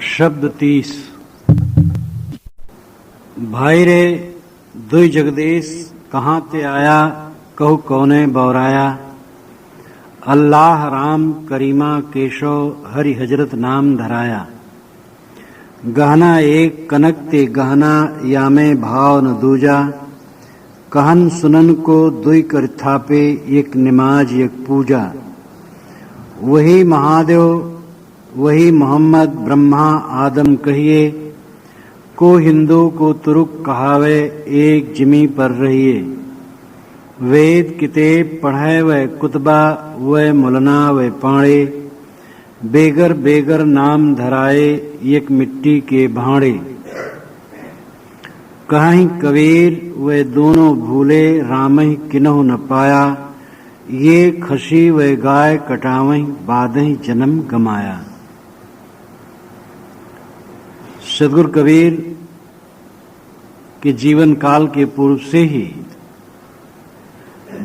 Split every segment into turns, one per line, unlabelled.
शब्द 30। भाई रे दुई जगदीश कहाँ ते आया, कहु कौने बौराया। अल्लाह राम करीमा केशव हरि हजरत नाम धराया। गहना एक कनक ते गहना यामे भाव न दूजा। कहन सुनन को दुई कर थापे, एक निमाज एक पूजा। वही महादेव वही मोहम्मद ब्रह्मा आदम कहिए, को हिंदू को तुरुक कहावे, एक जिमी पर रहिए। वेद किताब पढ़े व कुतबा व मुलना व पाड़े। बेगर बेगर नाम धराए, एक मिट्टी के भाड़े। कहीं कबीर वे दोनों भूले, रामहि किन्हु न पाया। ये खसी व गाय कटावहीं, बादहीं जन्म गमाया। सदगुरु कबीर के जीवन काल के पूर्व से ही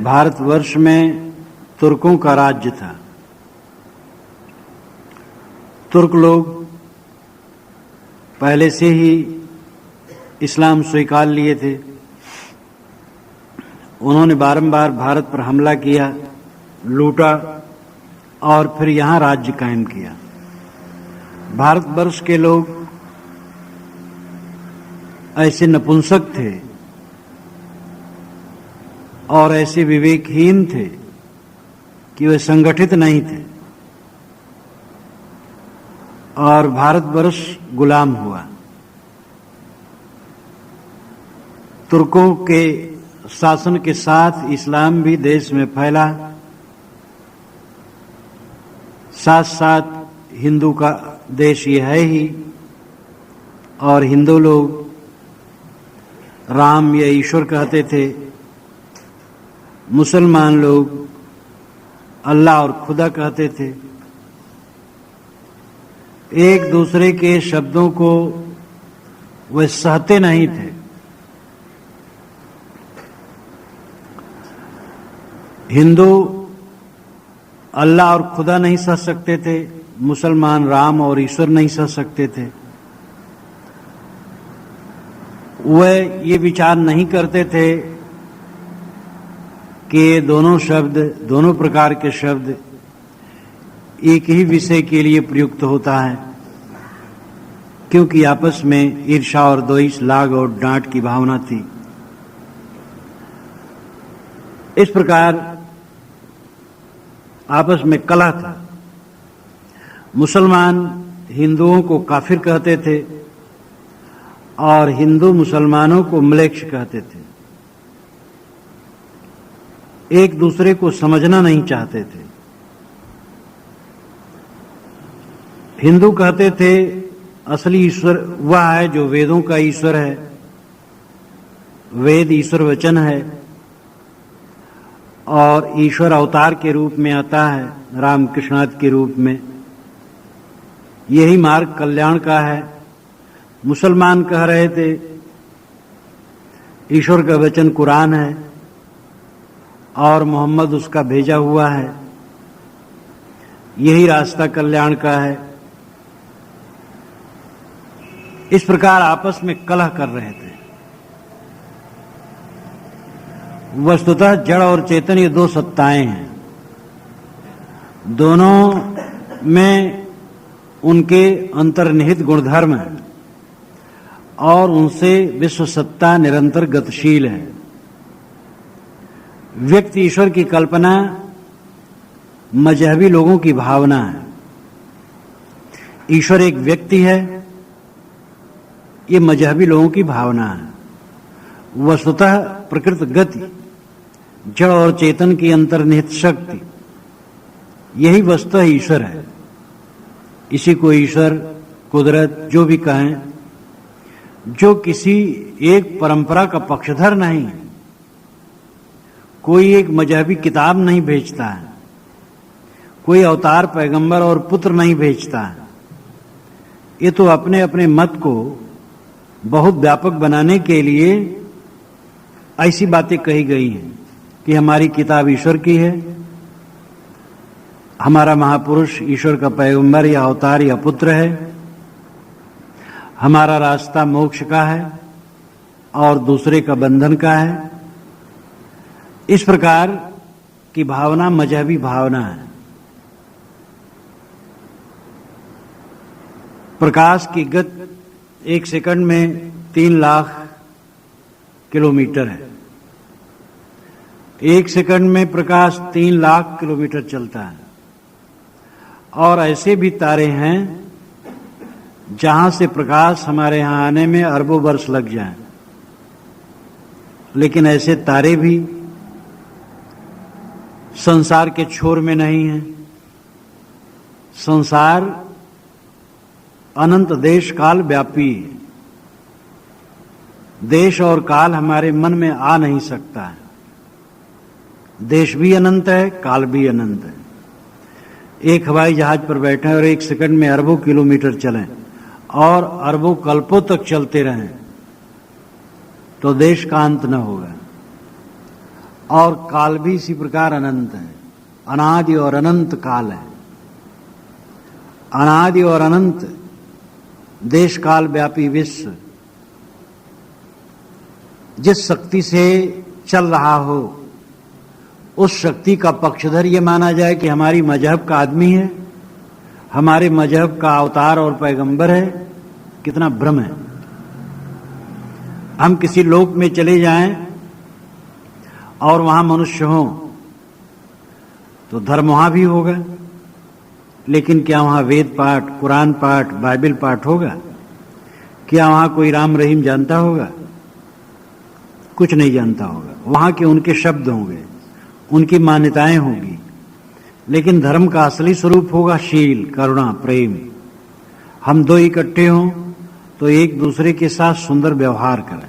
भारतवर्ष में तुर्कों का राज्य था। तुर्क लोग पहले से ही इस्लाम स्वीकार लिए थे। उन्होंने बारंबार भारत पर हमला किया, लूटा और फिर यहाँ राज्य कायम किया। भारतवर्ष के लोग ऐसे नपुंसक थे और ऐसे विवेकहीन थे कि वे संगठित नहीं थे और भारतवर्ष गुलाम हुआ। तुर्कों के शासन के साथ इस्लाम भी देश में फैला, साथ साथ हिंदू का देश ये है ही, और हिंदू लोग राम या ईश्वर कहते थे। मुसलमान लोग अल्लाह और खुदा कहते थे। एक दूसरे के शब्दों को वे सहते नहीं थे। हिंदू अल्लाह और खुदा नहीं सह सकते थे, मुसलमान राम और ईश्वर नहीं सह सकते थे। वह ये विचार नहीं करते थे कि दोनों शब्द, दोनों प्रकार के शब्द एक ही विषय के लिए प्रयुक्त होता है, क्योंकि आपस में ईर्ष्या और द्वेष, लाग और डांट की भावना थी। इस प्रकार आपस में कलह था। मुसलमान हिंदुओं को काफिर कहते थे और हिंदू मुसलमानों को म्लेच्छ कहते थे। एक दूसरे को समझना नहीं चाहते थे। हिंदू कहते थे असली ईश्वर वह है जो वेदों का ईश्वर है, वेद ईश्वर वचन है और ईश्वर अवतार के रूप में आता है, रामकृष्णाद के रूप में। यही मार्ग कल्याण का है। मुसलमान कह रहे थे ईश्वर का वचन कुरान है और मोहम्मद उसका भेजा हुआ है, यही रास्ता कल्याण का है। इस प्रकार आपस में कलह कर रहे थे। वस्तुतः जड़ और चेतन ये दो सत्ताएं हैं। दोनों में उनके अंतर्निहित गुणधर्म हैं और उनसे विश्व सत्ता निरंतर गतिशील है। व्यक्ति ईश्वर की कल्पना मजहबी लोगों की भावना है। ईश्वर एक व्यक्ति है, ये मजहबी लोगों की भावना है। वस्तुतः प्रकृत गति, जड़ और चेतन की अंतर्निहित शक्ति, यही वस्तुतः ईश्वर है। इसी को ईश्वर, कुदरत जो भी कहें, जो किसी एक परंपरा का पक्षधर नहीं है। कोई एक मजहबी किताब नहीं भेजता है, कोई अवतार पैगंबर और पुत्र नहीं भेजता है। ये तो अपने अपने मत को बहुत व्यापक बनाने के लिए ऐसी बातें कही गई हैं कि हमारी किताब ईश्वर की है, हमारा महापुरुष ईश्वर का पैगंबर या अवतार या पुत्र है, हमारा रास्ता मोक्ष का है और दूसरे का बंधन का है। इस प्रकार की भावना मजहबी भावना है। प्रकाश की गति 1 सेकंड में 3 लाख किलोमीटर है। 1 सेकंड में प्रकाश 3 लाख किलोमीटर चलता है। और ऐसे भी तारे हैं जहां से प्रकाश हमारे यहां आने में अरबों वर्ष लग जाएं। लेकिन ऐसे तारे भी संसार के छोर में नहीं हैं। संसार अनंत देश काल व्यापी है। देश और काल हमारे मन में आ नहीं सकता है। देश भी अनंत है, काल भी अनंत है। एक हवाई जहाज पर बैठे और 1 सेकंड में अरबों किलोमीटर चलें और अरबों कल्पों तक चलते रहें तो देश का अंत न होगा। और काल भी इसी प्रकार अनंत है। अनादि और अनंत काल है। अनादि और अनंत देश काल व्यापी विश्व जिस शक्ति से चल रहा हो, उस शक्ति का पक्षधर ये माना जाए कि हमारी मजहब का आदमी है, हमारे मजहब का अवतार और पैगंबर है, कितना भ्रम है। हम किसी लोक में चले जाएं और वहां मनुष्य हो तो धर्म वहां भी होगा, लेकिन क्या वहां वेद पाठ, कुरान पाठ, बाइबल पाठ होगा? क्या वहां कोई राम रहीम जानता होगा? कुछ नहीं जानता होगा। वहां के उनके शब्द होंगे, उनकी मान्यताएं होंगी, लेकिन धर्म का असली स्वरूप होगा शील, करुणा, प्रेम। हम दो इकट्ठे हों तो एक दूसरे के साथ सुंदर व्यवहार करें।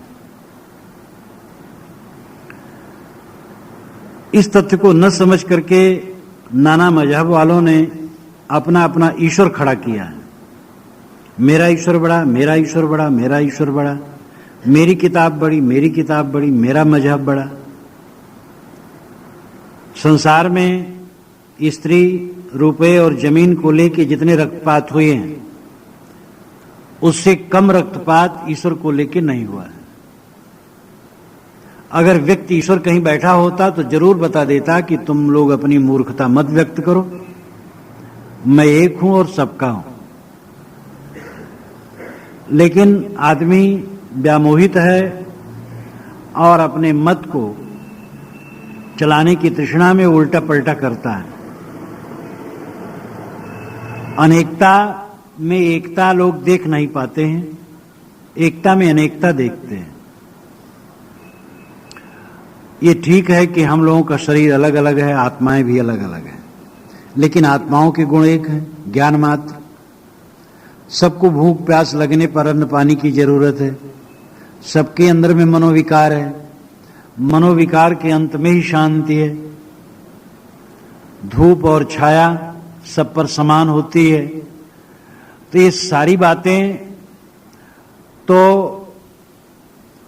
इस तथ्य को न समझ करके नाना मजहब वालों ने अपना अपना ईश्वर खड़ा किया है। मेरा ईश्वर बड़ा, मेरा ईश्वर बड़ा, मेरा ईश्वर बड़ा, मेरी किताब बड़ी, मेरी किताब बड़ी, मेरा मजहब बड़ा। संसार में स्त्री, रुपए और जमीन को लेके जितने रक्तपात हुए हैं, उससे कम रक्तपात ईश्वर को लेके नहीं हुआ है। अगर व्यक्ति ईश्वर कहीं बैठा होता तो जरूर बता देता कि तुम लोग अपनी मूर्खता मत व्यक्त करो, मैं एक हूं और सबका हूं। लेकिन आदमी व्यामोहित है और अपने मत को चलाने की तृष्णा में उल्टा पलटा करता है। अनेकता में एकता लोग देख नहीं पाते हैं, एकता में अनेकता देखते हैं। ये ठीक है कि हम लोगों का शरीर अलग अलग है, आत्माएं भी अलग अलग हैं, लेकिन आत्माओं के गुण एक है, ज्ञान मात्र। सबको भूख प्यास लगने पर अन्न पानी की जरूरत है। सबके अंदर में मनोविकार है, मनोविकार के अंत में ही शांति है। धूप और छाया सब पर समान होती है। तो ये सारी बातें तो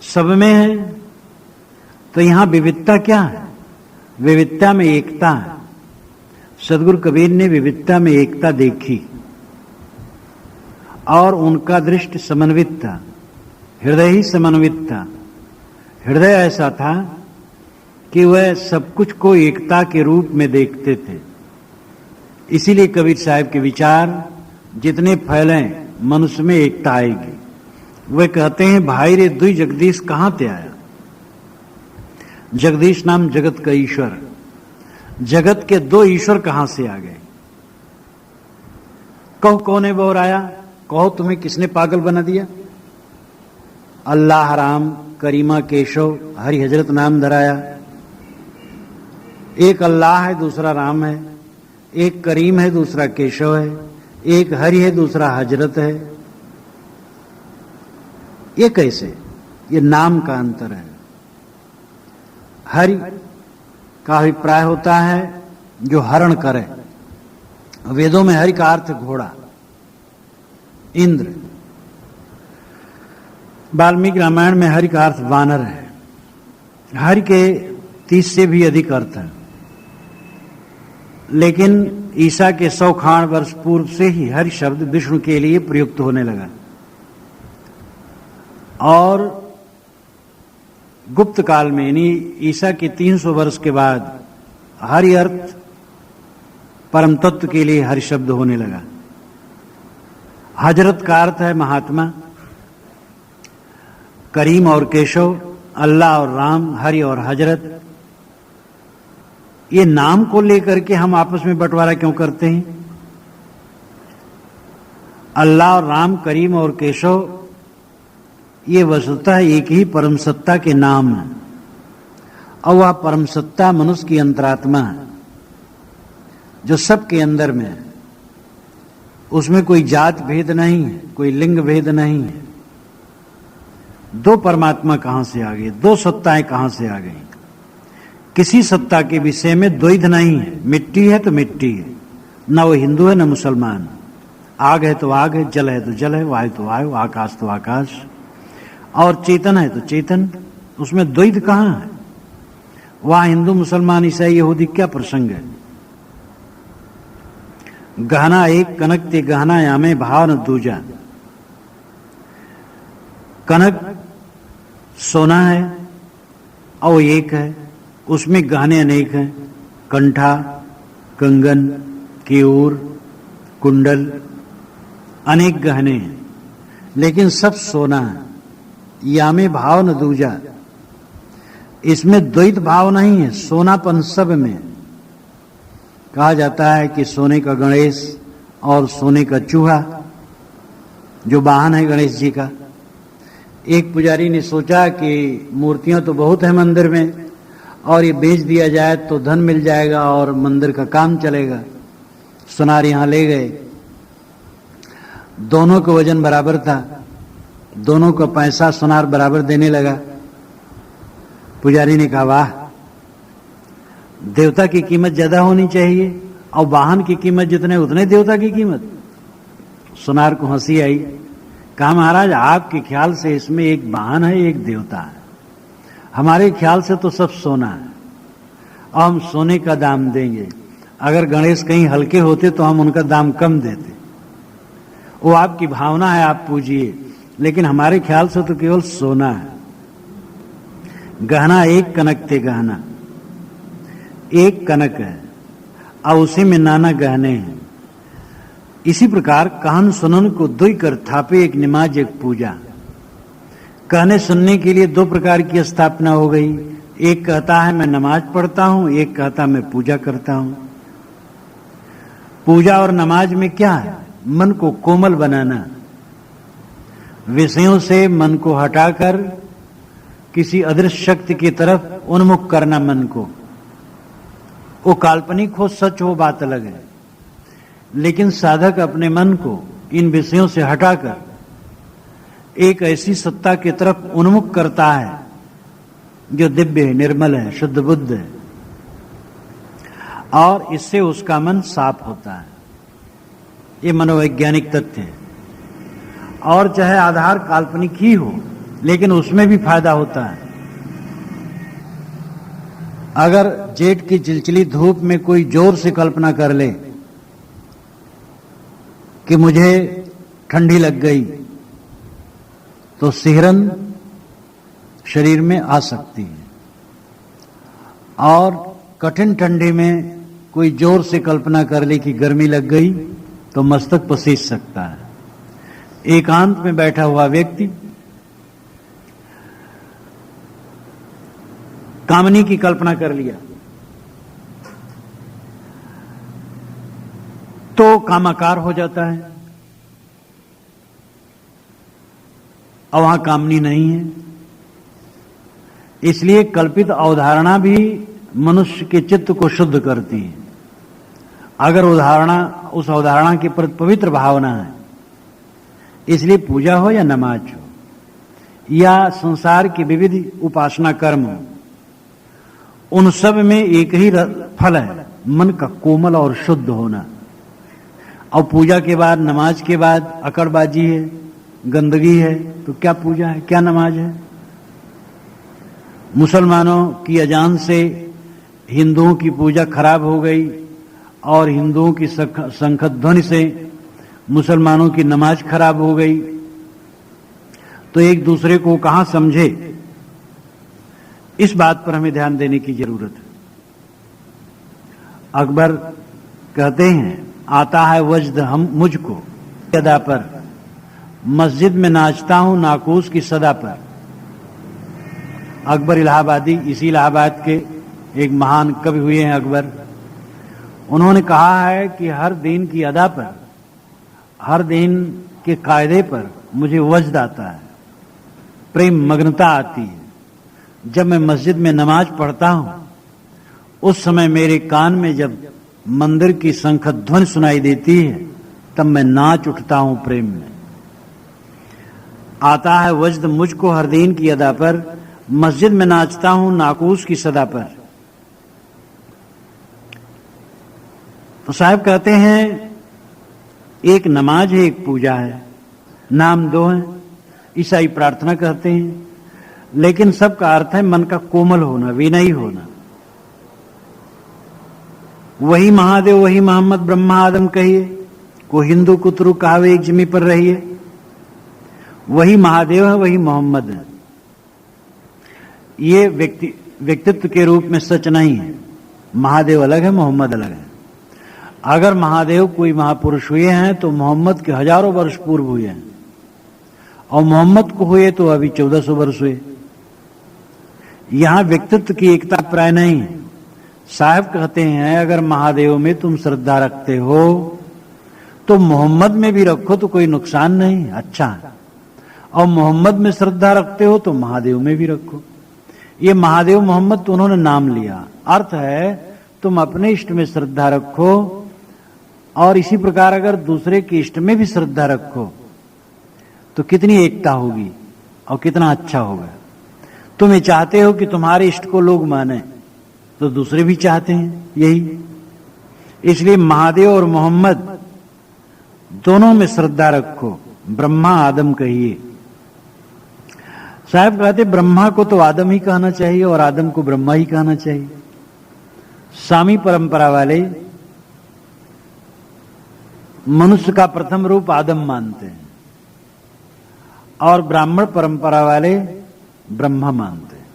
सब में है। तो यहां विविधता क्या है? विविधता में एकता है। सदगुरु कबीर ने विविधता में एकता देखी और उनका दृष्टि समन्वित था, हृदय ही समन्वित था। हृदय ऐसा था कि वह सब कुछ को एकता के रूप में देखते थे। इसीलिए कबीर साहब के विचार जितने फैलें, मनुष्य में एकता आएगी। वे कहते हैं, भाई रे दुई जगदीश कहां ते आया। जगदीश नाम जगत का ईश्वर, जगत के 2 ईश्वर कहां से आ गए? कहो कौने बोराया, कहो तुम्हें किसने पागल बना दिया? अल्लाह राम करीमा केशव हरि हजरत नाम धराया। एक अल्लाह है, दूसरा राम है। एक करीम है, दूसरा केशव है। एक हरि है, दूसरा हजरत है। ये कैसे? ये नाम का अंतर है। हरि का अभिप्राय होता है जो हरण करे। वेदों में हरि का अर्थ घोड़ा, इंद्र। वाल्मीकि रामायण में हरि का अर्थ वानर है। हरि के 30 से भी अधिक अर्थ है, लेकिन ईसा के 100 खान वर्ष पूर्व से ही हरि शब्द विष्णु के लिए प्रयुक्त होने लगा। और गुप्त काल में यानी ईसा के 300 वर्ष के बाद हरि अर्थ परम तत्व के लिए हरि शब्द होने लगा। हजरत का अर्थ है महात्मा, करीम और केशव, अल्लाह और राम, हरि और हजरत। ये नाम को लेकर के हम आपस में बंटवारा क्यों करते हैं? अल्लाह और राम, करीम और केशव, ये वस्तुतः एक ही परम सत्ता के नाम है और वह परम सत्ता मनुष्य की अंतरात्मा है जो सबके अंदर में है। उसमें कोई जात भेद नहीं है, कोई लिंग भेद नहीं है। दो परमात्मा कहां से आ गए, दो सत्ताएं कहां से आ गई? किसी सत्ता के विषय में द्वैध नहीं है। मिट्टी है तो मिट्टी है, न वो हिंदू है न मुसलमान। आग है तो आग है, जल है तो जल है, वायु तो वायु, आकाश तो आकाश, और चेतन है तो चेतन। उसमें द्वैध कहां है? वहां हिंदू मुसलमान ईसाई यहूदी क्या प्रसंग है? गहना एक कनक ते गहना यामे भाव न दूजा। कनक सोना है और एक है, उसमें गहने अनेक हैं, कंठा, कंगन, केयूर, कुंडल, अनेक गहने हैं, लेकिन सब सोना है। यामे भाव न दूजा, इसमें द्वैत भाव नहीं है, सोनापन सब में। कहा जाता है कि सोने का गणेश और सोने का चूहा जो वाहन है गणेश जी का। एक पुजारी ने सोचा कि मूर्तियां तो बहुत है मंदिर में और ये बेच दिया जाए तो धन मिल जाएगा और मंदिर का काम चलेगा। सुनार यहां ले गए, दोनों का वजन बराबर था, दोनों का पैसा सुनार बराबर देने लगा। पुजारी ने कहा, वाह, देवता की कीमत ज्यादा होनी चाहिए और वाहन की कीमत जितने उतने देवता की कीमत। सुनार को हंसी आई। कहा, महाराज आपके ख्याल से इसमें एक वाहन है, एक देवता है, हमारे ख्याल से तो सब सोना है और हम सोने का दाम देंगे। अगर गणेश कहीं हल्के होते तो हम उनका दाम कम देते। वो आपकी भावना है, आप पूजिए, लेकिन हमारे ख्याल से तो केवल सोना है। गहना एक कनक ते गहना, एक कनक है और उसी में नाना गहने हैं। इसी प्रकार कहन सुनन को दुई कर थापे, एक नमाज एक पूजा। कहने सुनने के लिए दो प्रकार की स्थापना हो गई। एक कहता है मैं नमाज पढ़ता हूं, एक कहता मैं पूजा करता हूं। पूजा और नमाज में क्या है? मन को कोमल बनाना, विषयों से मन को हटाकर किसी अदृश्य शक्ति की तरफ उन्मुख करना मन को। वो काल्पनिक हो, सच हो, बात अलग है, लेकिन साधक अपने मन को इन विषयों से हटाकर एक ऐसी सत्ता की तरफ उन्मुख करता है जो दिव्य है, निर्मल है, शुद्ध बुद्ध है, और इससे उसका मन साफ होता है। ये मनोवैज्ञानिक तथ्य है। और चाहे आधार काल्पनिक ही हो, लेकिन उसमें भी फायदा होता है। अगर जेठ की चिलचिली धूप में कोई जोर से कल्पना कर ले कि मुझे ठंडी लग गई, तो सिहरन शरीर में आ सकती है। और कठिन ठंडी में कोई जोर से कल्पना कर ले कि गर्मी लग गई, तो मस्तक पसीज सकता है। एकांत में बैठा हुआ व्यक्ति कामनी की कल्पना कर लिया तो कामाकार हो जाता है, और वहां कामनी नहीं है। इसलिए कल्पित अवधारणा भी मनुष्य के चित्त को शुद्ध करती है। अगर उस अवधारणा के प्रति पवित्र भावना है, इसलिए पूजा हो या नमाज हो या संसार की विविध उपासना कर्म हो, उन सब में एक ही फल है, मन का कोमल और शुद्ध होना। और पूजा के बाद, नमाज के बाद अकड़बाजी है, गंदगी है, तो क्या पूजा है, क्या नमाज है? मुसलमानों की अजान से हिंदुओं की पूजा खराब हो गई और हिंदुओं की शंख ध्वनि से मुसलमानों की नमाज खराब हो गई, तो एक दूसरे को कहां समझे, इस बात पर हमें ध्यान देने की जरूरत है। अकबर कहते हैं, आता है वज्द हम मुझको अदा पर, मस्जिद में नाचता हूं नाकूस की सदा पर। अकबर इलाहाबादी, इसी इलाहाबाद के एक महान कवि हुए हैं अकबर। उन्होंने कहा है कि हर दिन की अदा पर, हर दिन के कायदे पर मुझे वज्द आता है, प्रेम मग्नता आती है। जब मैं मस्जिद में नमाज पढ़ता हूं, उस समय मेरे कान में जब मंदिर की शंख ध्वनि सुनाई देती है, तब मैं नाच उठता हूं प्रेम में। आता है वज्द मुझको हर दिन की अदा पर, मस्जिद में नाचता हूं नाकूस की सदा पर। तो साहब कहते हैं, एक नमाज है, एक पूजा है, नाम दो हैं। ईसाई प्रार्थना कहते हैं, लेकिन सबका अर्थ है मन का कोमल होना, विनयी होना। वही महादेव वही मोहम्मद ब्रह्मा आदम कहिए, को हिंदू कुतरू कहावे एक जमी पर रहिए। वही महादेव है वही मोहम्मद है। ये व्यक्तित्व के रूप में सच नहीं है। महादेव अलग है, मोहम्मद अलग है। अगर महादेव कोई महापुरुष हुए हैं तो मोहम्मद के हजारों वर्ष पूर्व हुए हैं, और मोहम्मद को हुए तो अभी 1400 वर्ष हुए। यहां व्यक्तित्व की एकता प्राय नहीं है। साहब कहते हैं, अगर महादेव में तुम श्रद्धा रखते हो तो मोहम्मद में भी रखो तो कोई नुकसान नहीं, अच्छा है। और मोहम्मद में श्रद्धा रखते हो तो महादेव में भी रखो। ये महादेव मोहम्मद तो उन्होंने नाम लिया, अर्थ है तुम अपने इष्ट में श्रद्धा रखो, और इसी प्रकार अगर दूसरे के इष्ट में भी श्रद्धा रखो तो कितनी एकता होगी और कितना अच्छा होगा। तुम ये चाहते हो कि तुम्हारे इष्ट को लोग माने, तो दूसरे भी चाहते हैं यही। इसलिए महादेव और मोहम्मद दोनों में श्रद्धा रखो। ब्रह्मा आदम कहिए। साहब कहते, ब्रह्मा को तो आदम ही कहना चाहिए और आदम को ब्रह्मा ही कहना चाहिए। सामी परंपरा वाले मनुष्य का प्रथम रूप आदम मानते हैं, और ब्राह्मण परंपरा वाले ब्रह्मा मानते हैं।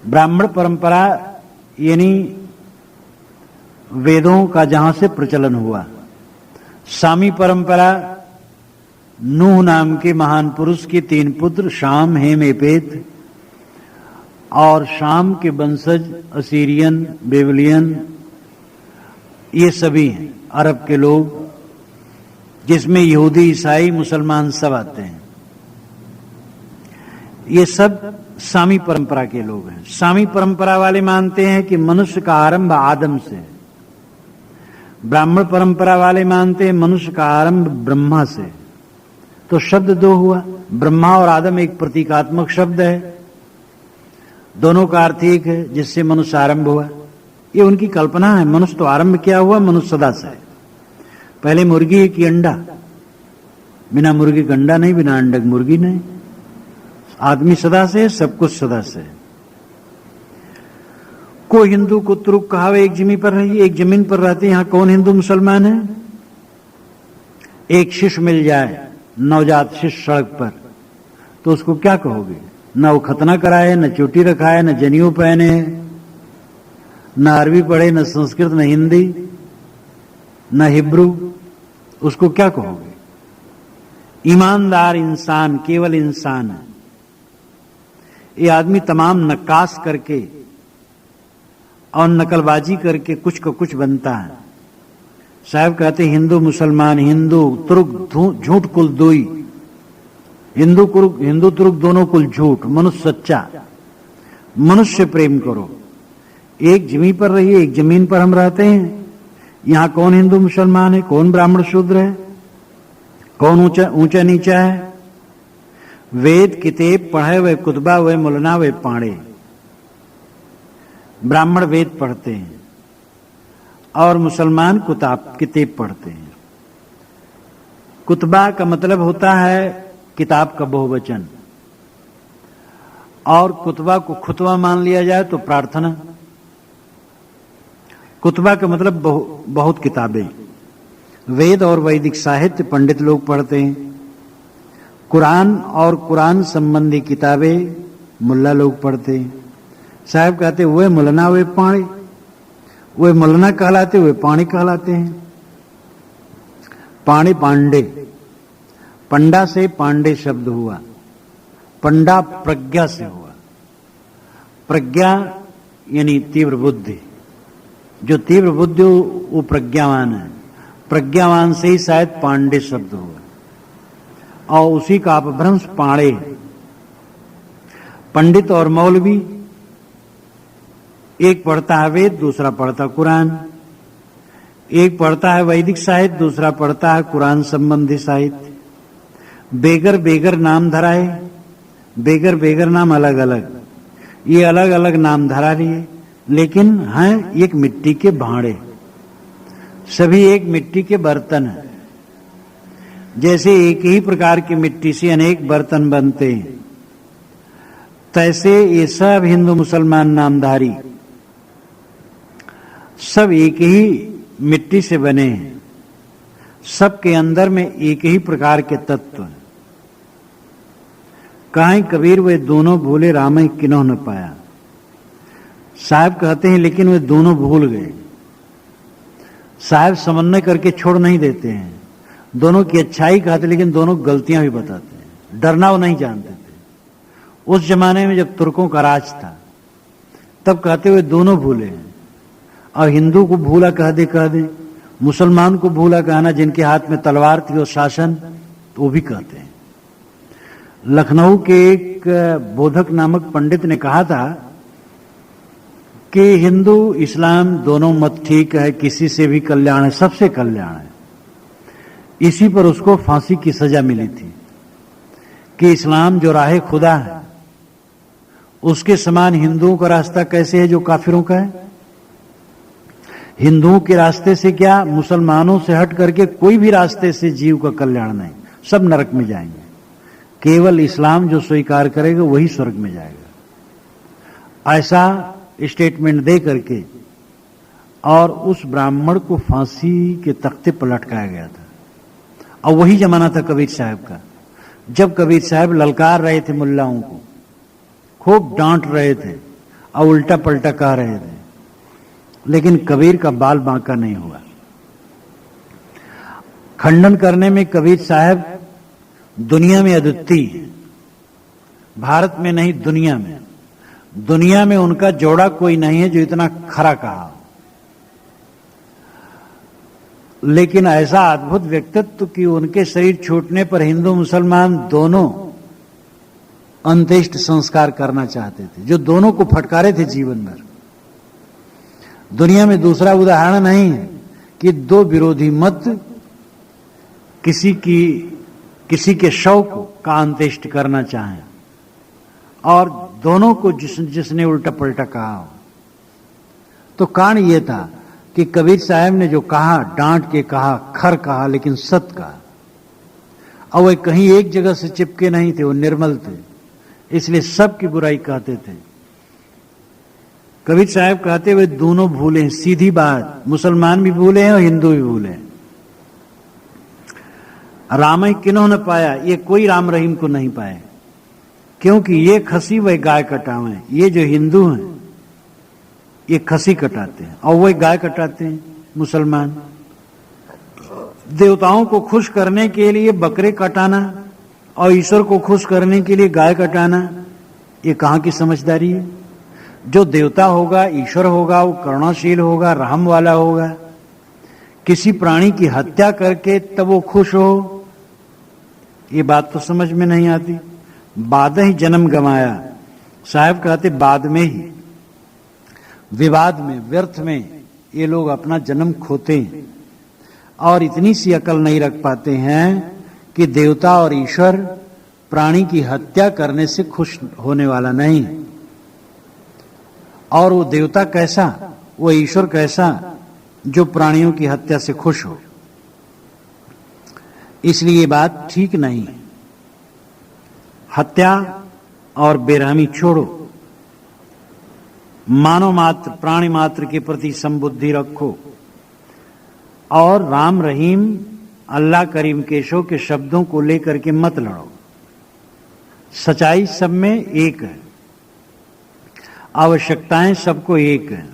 ब्राह्मण परंपरा यानी वेदों का जहां से प्रचलन हुआ। सामी परंपरा नूह नाम के महान पुरुष के 3 पुत्र शाम, हेम, एपेत, और शाम के वंशज असीरियन, बेबलियन, ये सभी हैं अरब के लोग, जिसमें यहूदी, ईसाई, मुसलमान सब आते हैं। ये सब सामी परंपरा के लोग हैं। सामी परंपरा वाले मानते हैं कि मनुष्य का आरंभ आदम से। ब्राह्मण परंपरा वाले मानते हैं मनुष्य का आरंभ ब्रह्मा से। तो शब्द दो हुआ, ब्रह्मा और आदम एक प्रतीकात्मक शब्द है, दोनों का अर्थ एक है, जिससे मनुष्य आरंभ हुआ। ये उनकी कल्पना है। मनुष्य तो आरंभ क्या हुआ, मनुष्य सदा से। पहले मुर्गी है कि अंडा? बिना मुर्गी का अंडा नहीं, बिना अंडा मुर्गी नहीं। आदमी सदा से, सब कुछ सदा से। को हिंदू को तुर्क कहावे एक जमीन पर रही, एक जमीन पर रहते। यहां कौन हिंदू मुसलमान है? एक शिष्य मिल जाए, नवजात शिष्य सड़क पर, तो उसको क्या कहोगे? न वो खतना कराए, न चोटी रखाए, न जनेऊ पहने, न अरबी पढ़े, न संस्कृत, न हिंदी, न हिब्रू, उसको क्या कहोगे? ईमानदार इंसान केवल इंसान है। ये आदमी तमाम नक्काश करके और नकलबाजी करके कुछ को कुछ बनता है। साहब कहते हिंदू मुसलमान, हिंदू तुर्क झूठ कुल दोई। हिंदू तुर्क दोनों कुल झूठ, मनुष्य सच्चा। मनुष्य प्रेम करो। एक जमीन पर रहिए, एक जमीन पर हम रहते हैं। यहां कौन हिंदू मुसलमान है, कौन ब्राह्मण शूद्र है, कौन ऊंचा नीचा है? वेद किताब पढ़े वे कुतबा वे मुलना वे पाड़े। ब्राह्मण वेद पढ़ते हैं और मुसलमान किताब पढ़ते हैं। कुतबा का मतलब होता है किताब का बहुवचन, और कुतबा को खुतबा मान लिया जाए तो प्रार्थना। कुतबा का मतलब बहुत किताबें। वेद और वैदिक साहित्य पंडित लोग पढ़ते हैं। कुरान और कुरान संबंधी किताबें मुल्ला लोग पढ़ते हैं। साहब कहते वे मुलना वे पाणी, वे मुलना कहलाते वे पाणी कहलाते हैं। पाणी पांडे, पंडा से पांडे शब्द हुआ। पंडा प्रज्ञा से हुआ। प्रज्ञा यानी तीव्र बुद्धि, जो तीव्र बुद्धि वो प्रज्ञावान है। प्रज्ञावान से ही शायद पांडे शब्द हुआ और उसी का अपभ्रंश पाणे। पंडित और मौलवी, एक पढ़ता है वेद, दूसरा पढ़ता कुरान। एक पढ़ता है वैदिक साहित्य, दूसरा पढ़ता है कुरान संबंधी साहित्य। बेगर बेगर नाम धरा है, बेगर बेगर नाम अलग अलग, ये अलग अलग नाम धरा रही है, लेकिन हैं एक मिट्टी के भांडे, सभी एक मिट्टी के बर्तन हैं। जैसे एक ही प्रकार की मिट्टी से अनेक बर्तन बनते हैं, तैसे ये सब हिंदू मुसलमान नामधारी सब एक ही मिट्टी से बने हैं। सबके अंदर में एक ही प्रकार के तत्व हैं। कहीं कबीर वे दोनों भूले राम किन्हों न पाया। साहब कहते हैं लेकिन वे दोनों भूल गए। साहब समन्वय करके छोड़ नहीं देते हैं, दोनों की अच्छाई कहते लेकिन दोनों गलतियां भी बताते हैं। डरना वो नहीं जानते थे। उस जमाने में जब तुर्कों का राज था तब कहते हुए दोनों भूले हैं। और हिंदू को भूला कह दे, मुसलमान को भूला कहना, जिनके हाथ में तलवार थी और शासन, तो वो भी कहते हैं। लखनऊ के एक बोधक नामक पंडित ने कहा था कि हिंदू इस्लाम दोनों मत ठीक है, किसी से भी कल्याण है, सबसे कल्याण है। इसी पर उसको फांसी की सजा मिली थी कि इस्लाम जो राह खुदा है उसके समान हिंदुओं का रास्ता कैसे है जो काफिरों का है। हिंदुओं के रास्ते से क्या, मुसलमानों से हट करके कोई भी रास्ते से जीव का कल्याण नहीं, सब नरक में जाएंगे। केवल इस्लाम जो स्वीकार करेगा वही स्वर्ग में जाएगा। ऐसा स्टेटमेंट दे करके और उस ब्राह्मण को फांसी के तख्ते पर लटकाया गया था। और वही जमाना था कबीर साहब का, जब कबीर साहब ललकार रहे थे मुल्लाओं को, खूब डांट रहे थे और उल्टा पलटा कह रहे थे, लेकिन कबीर का बाल बांका नहीं हुआ। खंडन करने में कबीर साहब दुनिया में अद्वितीय है, भारत में नहीं दुनिया में। दुनिया में उनका जोड़ा कोई नहीं है जो इतना खरा कहा। लेकिन ऐसा अद्भुत व्यक्तित्व कि उनके शरीर छूटने पर हिंदू मुसलमान दोनों अंत्येष्ट संस्कार करना चाहते थे, जो दोनों को फटकारे थे जीवन भर। दुनिया में दूसरा उदाहरण नहीं है कि दो विरोधी मत किसी के शव का अंत्येष्ट करना चाहें और दोनों को जिसने उल्टा पलटा कहा हो। तो कारण यह था कि कबीर साहब ने जो कहा, डांट के कहा, खर कहा, लेकिन सत्य कहा। और वे कहीं एक जगह से चिपके नहीं थे, वो निर्मल थे, इसलिए सबकी बुराई कहते थे। कबीर साहब कहते हुए दोनों भूले, सीधी बात, मुसलमान भी भूले हैं और हिंदू भी भूले हैं। राम किन्हों न पाया, ये कोई राम रहीम को नहीं पाए, क्योंकि ये खसी वह गाय कटावे। ये जो हिंदू हैं ये खसी कटाते हैं और वह गाय कटाते हैं मुसलमान। देवताओं को खुश करने के लिए बकरे कटाना और ईश्वर को खुश करने के लिए गाय कटाना, ये कहां की समझदारी है। जो देवता होगा, ईश्वर होगा, वो करुणाशील होगा, रहम वाला होगा। किसी प्राणी की हत्या करके तब वो खुश हो, ये बात तो समझ में नहीं आती। बाद ही जन्म गंवाया, साहब कहते बाद में ही, विवाद में, व्यर्थ में ये लोग अपना जन्म खोते हैं और इतनी सी अकल नहीं रख पाते हैं कि देवता और ईश्वर प्राणी की हत्या करने से खुश होने वाला नहीं। और वो देवता कैसा, वो ईश्वर कैसा जो प्राणियों की हत्या से खुश हो। इसलिए ये बात ठीक नहीं है। हत्या और बेरहमी छोड़ो, मानव मात्र, प्राणी मात्र के प्रति संबुद्धि रखो और राम रहीम, अल्लाह करीम केशव के शब्दों को लेकर के मत लड़ो। सच्चाई सब में एक है, आवश्यकताएं सबको एक है।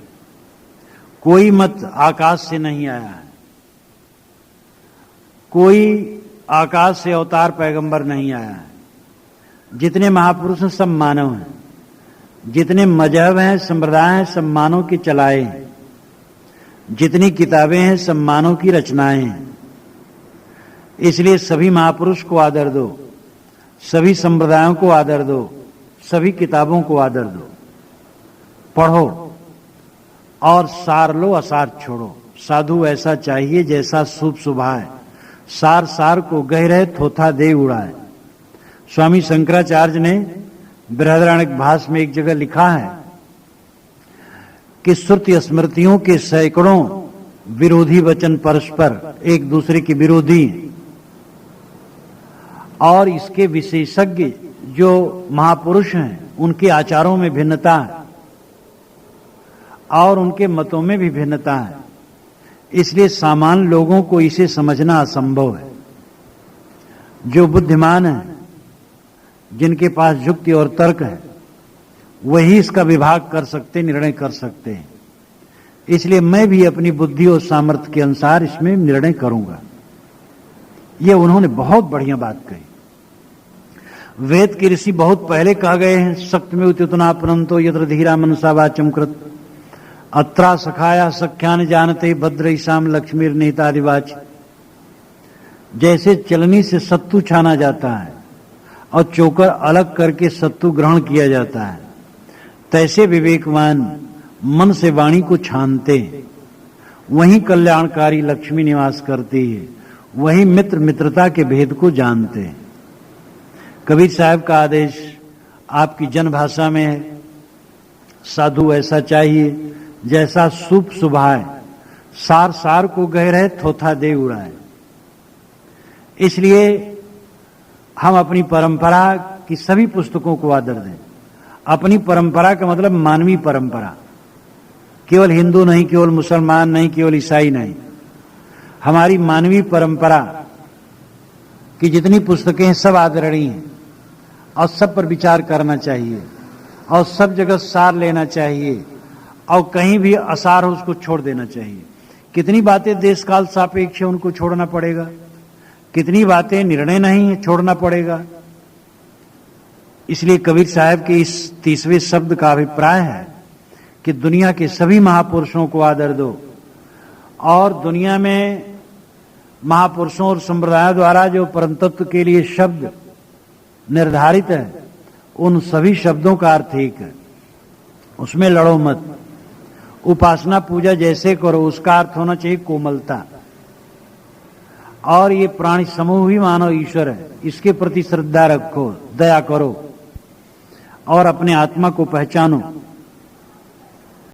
कोई मत आकाश से नहीं आया है, कोई आकाश से अवतार पैगंबर नहीं आया है। जितने महापुरुष हैं सब मानव हैं, जितने मजहब हैं संप्रदाय हैं सब मानव के चलाए हैं, जितनी किताबें हैं सब मानव की रचनाएं हैं। इसलिए सभी महापुरुष को आदर दो, सभी संप्रदायों को आदर दो, सभी किताबों को आदर दो, पढ़ो और सार लो, असार छोड़ो। साधु ऐसा चाहिए जैसा शुभ सुभाए, सार सार को गहरे थोथा दे उड़ाए। स्वामी शंकराचार्य ने बृहदारण्यक भाष्य में एक जगह लिखा है कि श्रुति स्मृतियों के सैकड़ों विरोधी वचन परस्पर एक दूसरे के विरोधी हैं, और इसके विशेषज्ञ जो महापुरुष हैं उनके आचारों में भिन्नता है और उनके मतों में भी भिन्नता है। इसलिए सामान्य लोगों को इसे समझना असंभव है। जो बुद्धिमान है, जिनके पास युक्ति और तर्क है, वही इसका विभाग कर सकते, निर्णय कर सकते हैं। इसलिए मैं भी अपनी बुद्धि और सामर्थ्य के अनुसार इसमें निर्णय करूंगा। ये उन्होंने बहुत बढ़िया बात कही। वेद के ऋषि बहुत पहले कह गए हैं, सक्त में उतना परंतो यत्र धीरा मनसा वाचम कृत अत्रा सखाया सख्यान जानते भद्र ईशाम लक्ष्मीर निहितादिवाच। जैसे चलनी से सत्तू छाना जाता है और चोकर अलग करके सत्तू ग्रहण किया जाता है, तैसे विवेकवान मन से वाणी को छानते हैं। वहीं कल्याणकारी लक्ष्मी निवास करती है, वहीं मित्र मित्रता के भेद को जानते हैं। कबीर साहब का आदेश आपकी जन भाषा में है, साधु ऐसा चाहिए जैसा शुभ सुभाए, सार सार को गहरे थोथा दे उड़ाए। इसलिए हम अपनी परंपरा की सभी पुस्तकों को आदर दें। अपनी परंपरा का मतलब मानवीय परंपरा, केवल हिंदू नहीं, केवल मुसलमान नहीं, केवल ईसाई नहीं। हमारी मानवीय परंपरा की जितनी पुस्तकें हैं सब आदरणीय हैं और सब पर विचार करना चाहिए और सब जगह सार लेना चाहिए और कहीं भी असार हो उसको छोड़ देना चाहिए। कितनी बातें देश काल सापेक्ष है, उनको छोड़ना पड़ेगा। कितनी बातें निर्णय नहीं है, छोड़ना पड़ेगा। इसलिए कबीर साहब के इस 30वें शब्द का अभिप्राय है कि दुनिया के सभी महापुरुषों को आदर दो और दुनिया में महापुरुषों और संप्रदायों द्वारा जो परम तत्व के लिए शब्द निर्धारित है, उन सभी शब्दों का अर्थ एक है, उसमें लड़ो मत। उपासना पूजा जैसे करो, उसका अर्थ होना चाहिए कोमलता। और ये प्राणी समूह भी मानव ईश्वर है, इसके प्रति श्रद्धा रखो, दया करो और अपने आत्मा को पहचानो।